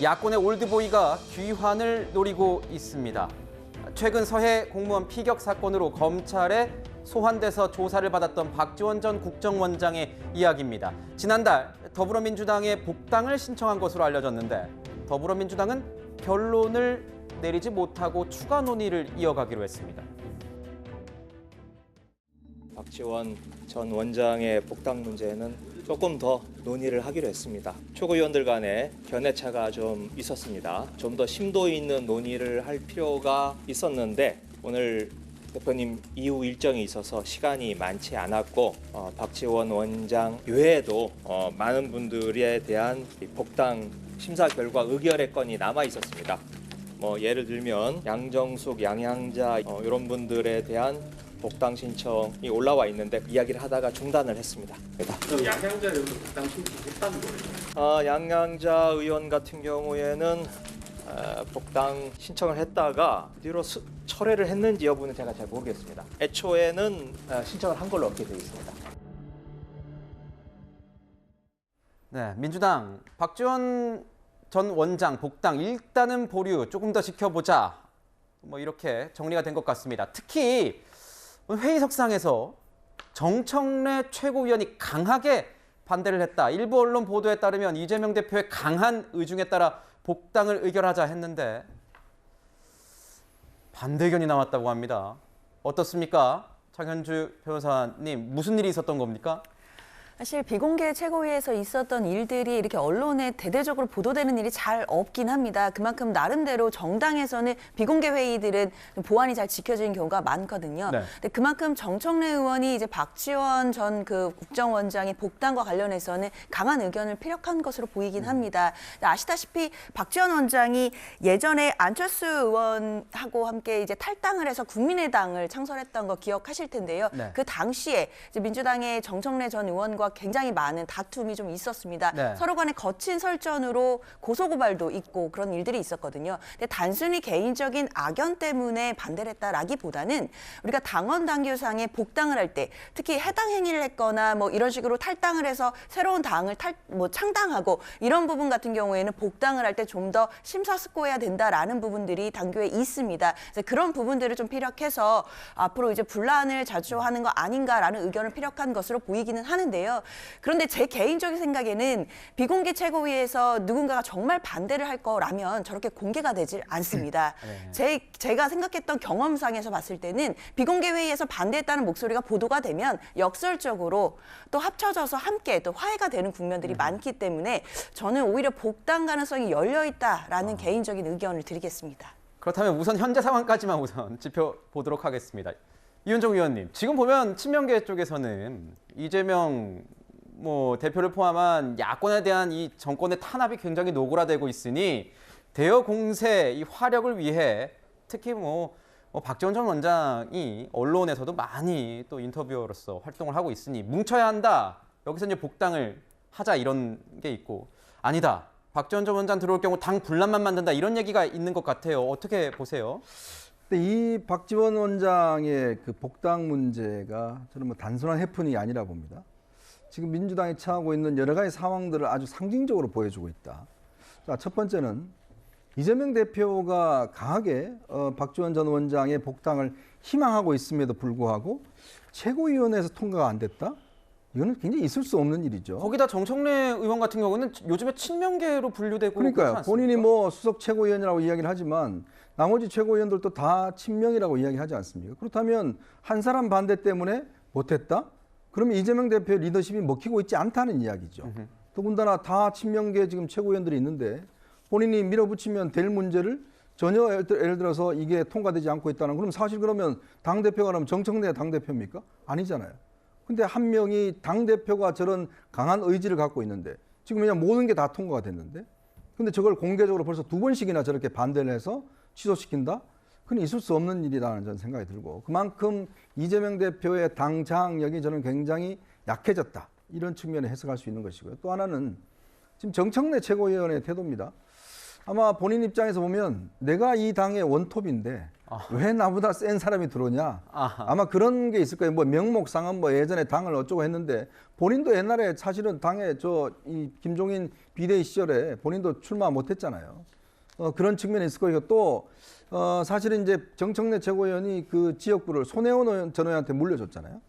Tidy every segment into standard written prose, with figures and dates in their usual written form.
야권의 올드보이가 귀환을 노리고 있습니다. 최근 서해 공무원 피격 사건으로 검찰에 소환돼서 조사를 받았던 박지원 전 국정원장의 이야기입니다. 지난달 더불어민주당에 복당을 신청한 것으로 알려졌는데 더불어민주당은 결론을 내리지 못하고 추가 논의를 이어가기로 했습니다. 박지원 전 원장의 복당 문제는 조금 더 논의를 하기로 했습니다. 최고위원들 간에 견해차가 좀 있었습니다. 좀 더 심도 있는 논의를 할 필요가 있었는데 오늘 대표님 이후 일정이 있어서 시간이 많지 않았고 박지원 원장 외에도 많은 분들에 대한 복당 심사 결과 의결의 건이 남아 있었습니다. 예를 들면 양정숙, 양향자 이런 분들에 대한 복당 신청이 올라와 있는데 이야기를 하다가 중단을 했습니다. 그럼 양향자 의원도 복당 신청했다는 거예요? 양향자 의원 같은 경우에는 복당 신청을 했다가 뒤로 철회를 했는지 여부는 제가 잘 모르겠습니다. 애초에는 신청을 한 걸로 알게 되어 있습니다. 네, 민주당 박지원 전 원장 복당 일단은 보류, 조금 더 지켜보자. 이렇게 정리가 된 것 같습니다. 특히 회의석상에서 정청래 최고위원이 강하게 반대를 했다. 일부 언론 보도에 따르면 이재명 대표의 강한 의중에 따라 복당을 의결하자 했는데 반대 의견이 나왔다고 합니다. 어떻습니까? 장현주 변호사님, 무슨 일이 있었던 겁니까? 사실 비공개 최고위에서 있었던 일들이 이렇게 언론에 대대적으로 보도되는 일이 잘 없긴 합니다. 그만큼 나름대로 정당에서는 비공개 회의들은 보안이 잘 지켜지는 경우가 많거든요. 네. 근데 그만큼 정청래 의원이 이제 박지원 전 국정원장의 복당과 관련해서는 강한 의견을 피력한 것으로 보이긴 합니다. 아시다시피 박지원 원장이 예전에 안철수 의원하고 함께 이제 탈당을 해서 국민의당을 창설했던 거 기억하실 텐데요. 네. 그 당시에 이제 민주당의 정청래 전 의원과 굉장히 많은 다툼이 좀 있었습니다. 네. 서로 간에 거친 설전으로 고소고발도 있고 그런 일들이 있었거든요. 근데 단순히 개인적인 악연 때문에 반대를 했다라기보다는 우리가 당원 당규상에 복당을 할 때 특히 해당 행위를 했거나 이런 식으로 탈당을 해서 새로운 당을 창당하고 이런 부분 같은 경우에는 복당을 할 때 좀 더 심사숙고해야 된다라는 부분들이 당규에 있습니다. 그래서 그런 부분들을 좀 피력해서 앞으로 이제 분란을 자초하는 거 아닌가라는 의견을 피력한 것으로 보이기는 하는데요. 그런데 제 개인적인 생각에는 비공개 최고위에서 누군가가 정말 반대를 할 거라면 저렇게 공개가 되질 않습니다. 제가 생각했던 경험상에서 봤을 때는 비공개 회의에서 반대했다는 목소리가 보도가 되면 역설적으로 또 합쳐져서 함께 또 화해가 되는 국면들이 많기 때문에 저는 오히려 복당 가능성이 열려 있다라는 개인적인 의견을 드리겠습니다. 그렇다면 우선 현재 상황까지만 우선 짚어보도록 하겠습니다. 이현정 의원님, 지금 보면 친명계 쪽에서는 이재명 대표를 포함한 야권에 대한 이 정권의 탄압이 굉장히 노골화되고 있으니 대여 공세 이 화력을 위해 특히 박지원 전 원장이 언론에서도 많이 또 인터뷰어로서 활동을 하고 있으니 뭉쳐야 한다. 여기서 이제 복당을 하자 이런 게 있고 아니다. 박지원 전 원장 들어올 경우 당 분란만 만든다 이런 얘기가 있는 것 같아요. 어떻게 보세요? 근데 이 박지원 원장의 그 복당 문제가 저는 단순한 해프닝이 아니라 봅니다. 지금 민주당이 처하고 있는 여러 가지 상황들을 아주 상징적으로 보여주고 있다. 자, 첫 번째는 이재명 대표가 강하게 박지원 전 원장의 복당을 희망하고 있음에도 불구하고 최고위원회에서 통과가 안 됐다? 이거는 굉장히 있을 수 없는 일이죠. 거기다 정청래 의원 같은 경우는 요즘에 친명계로 분류되고 그러니까요. 본인이 수석 최고위원이라고 이야기를 하지만 나머지 최고위원들도 다 친명이라고 이야기하지 않습니까? 그렇다면 한 사람 반대 때문에 못했다? 그러면 이재명 대표의 리더십이 먹히고 있지 않다는 이야기죠. 더군다나 다 친명계 지금 최고위원들이 있는데 본인이 밀어붙이면 될 문제를 전혀 예를 들어서 이게 통과되지 않고 있다는 그럼 사실 그러면 당대표가 그러면 정청래 당대표입니까? 아니잖아요. 근데 한 명이 당대표가 저런 강한 의지를 갖고 있는데 지금 그냥 모든 게 다 통과가 됐는데 근데 저걸 공개적으로 벌써 2번씩이나 저렇게 반대를 해서 취소시킨다? 그건 있을 수 없는 일이라는 저는 생각이 들고 그만큼 이재명 대표의 당 장악력이 저는 굉장히 약해졌다. 이런 측면에 해석할 수 있는 것이고요. 또 하나는 지금 정청래 최고위원의 태도입니다. 아마 본인 입장에서 보면 내가 이 당의 원톱인데 왜 나보다 센 사람이 들어오냐. 아마 그런 게 있을 거예요. 뭐 명목상은 뭐 예전에 당을 어쩌고 했는데 본인도 옛날에 사실은 당에 이 김종인 비대위 시절에 본인도 출마 못했잖아요. 그런 측면이 있을 거고 또 사실은 이제 정청래 최고위원이 그 지역구를 손혜원 전 의원한테 물려줬잖아요.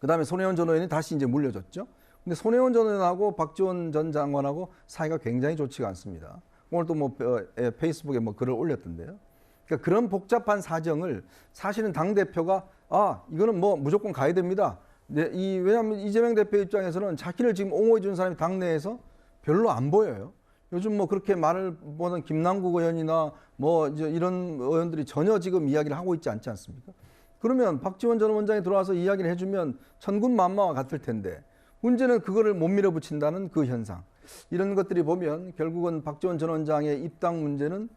그다음에 손혜원 전 의원이 다시 이제 물려줬죠. 근데 손혜원 전 의원하고 박지원 전 장관하고 사이가 굉장히 좋지가 않습니다. 오늘 또 뭐 페이스북에 뭐 글을 올렸던데요. 그러니까 그런 복잡한 사정을 사실은 당 대표가 이거는 뭐 무조건 가야 됩니다. 왜냐하면 이재명 대표 입장에서는 자기를 지금 옹호해 준 사람이 당내에서 별로 안 보여요. 요즘 뭐 그렇게 말을 보는 김남국 의원이나 뭐 이제 이런 의원들이 전혀 지금 이야기를 하고 있지 않지 않습니까? 그러면 박지원 전 원장이 들어와서 이야기를 해주면 천군만마와 같을 텐데 문제는 그거를 못 밀어붙인다는 그 현상. 이런 것들이 보면 결국은 박지원 전 원장의 입당 문제는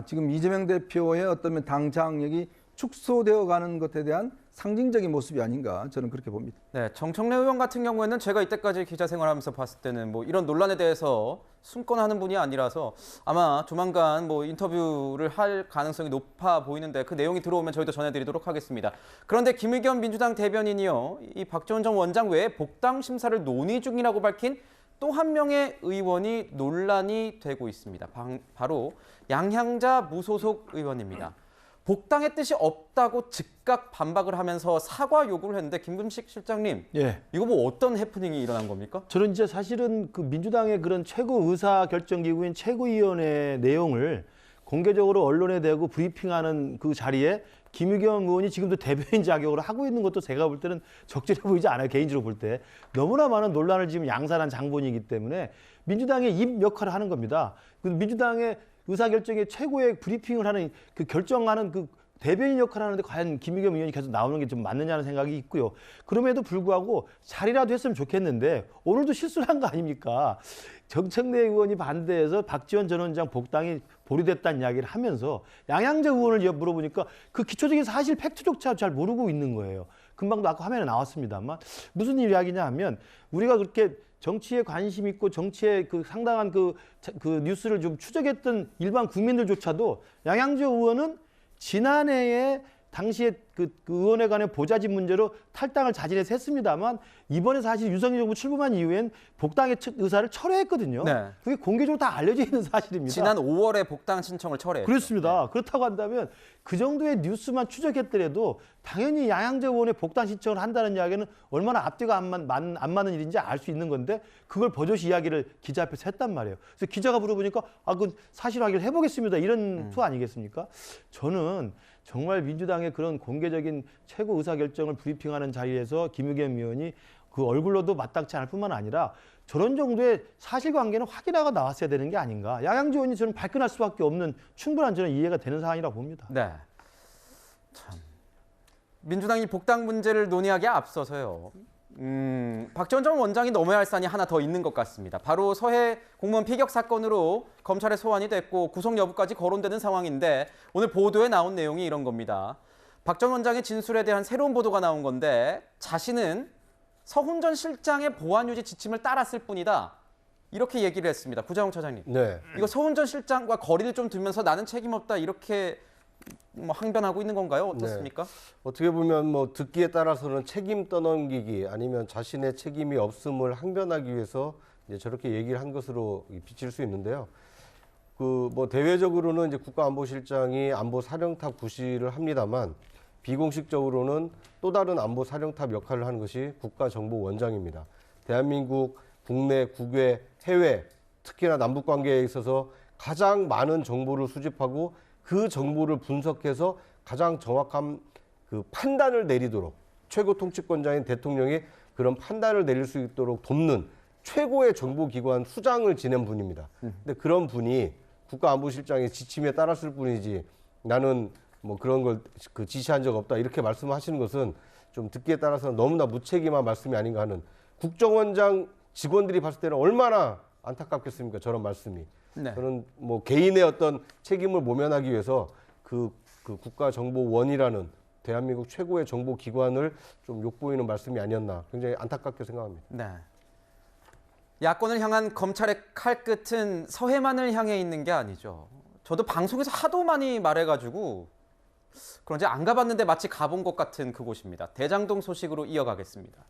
지금 이재명 대표의 어떤 당장력이 축소되어 가는 것에 대한 상징적인 모습이 아닌가 저는 그렇게 봅니다. 네, 정청래 의원 같은 경우에는 제가 이때까지 기자 생활하면서 봤을 때는 뭐 이런 논란에 대해서 숨거나하는 분이 아니라서 아마 조만간 뭐 인터뷰를 할 가능성이 높아 보이는데 그 내용이 들어오면 저희도 전해드리도록 하겠습니다. 그런데 김의겸 민주당 대변인이요, 이 박지원 전 원장 외에 복당 심사를 논의 중이라고 밝힌 또 한 명의 의원이 논란이 되고 있습니다. 바로 양향자 무소속 의원입니다. 복당의 뜻이 없다고 즉각 반박을 하면서 사과 요구를 했는데 김금식 실장님, 예. 이거 뭐 어떤 해프닝이 일어난 겁니까? 저는 이제 사실은 그 민주당의 그런 최고 의사 결정 기구인 최고위원회 내용을 공개적으로 언론에 대고 브리핑하는 그 자리에 김의겸 의원이 지금도 대변인 자격으로 하고 있는 것도 제가 볼 때는 적절해 보이지 않아요. 개인적으로 볼 때. 너무나 많은 논란을 지금 양산한 장본이기 때문에 민주당의 입 역할을 하는 겁니다. 그 민주당의 의사결정의 최고의 브리핑을 하는 그 결정하는 그 대변인 역할을 하는데 과연 김의겸 의원이 계속 나오는 게 좀 맞느냐는 생각이 있고요. 그럼에도 불구하고 자리라도 했으면 좋겠는데 오늘도 실수를 한 거 아닙니까? 정청래 의원이 반대해서 박지원 전 원장 복당이 보류됐다는 이야기를 하면서 양양재 의원을 물어보니까 그 기초적인 사실 팩트조차 잘 모르고 있는 거예요. 금방도 아까 화면에 나왔습니다만 무슨 이야기냐 하면 우리가 그렇게 정치에 관심 있고 정치에 그 상당한 그 뉴스를 좀 추적했던 일반 국민들조차도 양양재 의원은 지난해에 당시에 그 의원회 간의 보좌진 문제로 탈당을 자진해서 했습니다만 이번에 사실 윤석열 정부 출범한 이후엔 복당의 의사를 철회했거든요. 네. 그게 공개적으로 다 알려져 있는 사실입니다. 지난 5월에 복당 신청을 철회했죠. 그렇습니다. 그렇다고 한다면 그 정도의 뉴스만 추적했더라도 당연히 양양재 의원의 복당 신청을 한다는 이야기는 얼마나 앞뒤가 안 맞는 일인지 알 수 있는 건데 그걸 버젓이 이야기를 기자 앞에서 했단 말이에요. 그래서 기자가 물어보니까 그 사실 확인을 해보겠습니다. 이런 투 아니겠습니까? 저는 정말 민주당의 그런 공개적인 최고 의사결정을 브리핑하는 자리에서 김의겸 의원이 그 얼굴로도 마땅치 않을 뿐만 아니라 저런 정도의 사실관계는 확인하고 나왔어야 되는 게 아닌가. 양양재 의원이 저는 발끈할 수밖에 없는 충분한 저는 이해가 되는 사안이라고 봅니다. 네. 참. 민주당이 복당 문제를 논의하기에 앞서서요. 박지원 전 원장이 넘어야 할 산이 하나 더 있는 것 같습니다. 바로 서해 공무원 피격 사건으로 검찰에 소환이 됐고 구속 여부까지 거론되는 상황인데 오늘 보도에 나온 내용이 이런 겁니다. 박 전 원장의 진술에 대한 새로운 보도가 나온 건데 자신은 서훈 전 실장의 보안 유지 지침을 따랐을 뿐이다. 이렇게 얘기를 했습니다. 구자용 차장님. 네. 이거 서훈 전 실장과 거리를 좀 두면서 나는 책임 없다 이렇게 뭐 항변하고 있는 건가요? 어떻습니까? 어떻게 보면 뭐 듣기에 따라서는 책임 떠넘기기 아니면 자신의 책임이 없음을 항변하기 위해서 이제 저렇게 얘기를 한 것으로 비칠 수 있는데요. 그 뭐 대외적으로는 이제 국가안보실장이 안보 사령탑 구실을 합니다만 비공식적으로는 또 다른 안보 사령탑 역할을 하는 것이 국가정보원장입니다. 대한민국 국내, 국외, 해외, 특히나 남북 관계에 있어서 가장 많은 정보를 수집하고 그 정보를 분석해서 가장 정확한 그 판단을 내리도록 최고 통치권자인 대통령이 그런 판단을 내릴 수 있도록 돕는 최고의 정보기관 수장을 지낸 분입니다. 근데 그런 분이 국가안보실장의 지침에 따랐을 뿐이지 나는 뭐 그런 걸 그 지시한 적 없다 이렇게 말씀하시는 것은 좀 듣기에 따라서는 너무나 무책임한 말씀이 아닌가 하는 국정원장 직원들이 봤을 때는 얼마나 안타깝겠습니까? 저런 말씀이. 네. 저는 뭐 개인의 어떤 책임을 모면하기 위해서 그 국가정보원이라는 대한민국 최고의 정보기관을 좀 욕보이는 말씀이 아니었나 굉장히 안타깝게 생각합니다. 네. 야권을 향한 검찰의 칼끝은 서해만을 향해 있는 게 아니죠. 저도 방송에서 하도 많이 말해가지고 그런지 안 가봤는데 마치 가본 것 같은 그곳입니다. 대장동 소식으로 이어가겠습니다.